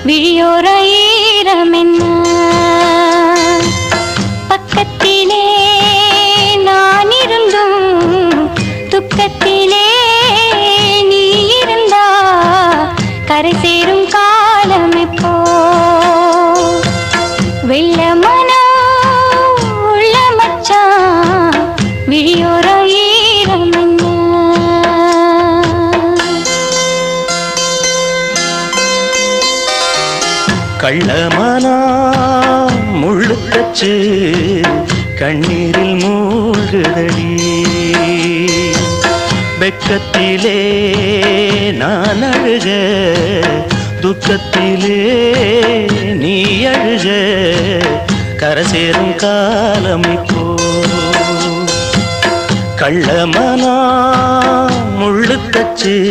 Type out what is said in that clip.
விழியோர ஈரமென்ன பக்கத்திலே நான் இருந்தும் துக்கத்திலே நீ இருந்தா கரை சேரும் காலம் எப்போ வெள்ள மனோ உள்ள மச்சான் விழியோர ஈரமென்ன கள்ளமானா முள்ளுக்கச்சு கண்ணீரில் மூழ்குதடி வெக்கத்திலே நான் அழுக துக்கத்திலே நீ அழுக கரை சேரும் காலம் இப்போ கள்ளமானா முள்ளுக்கச்சு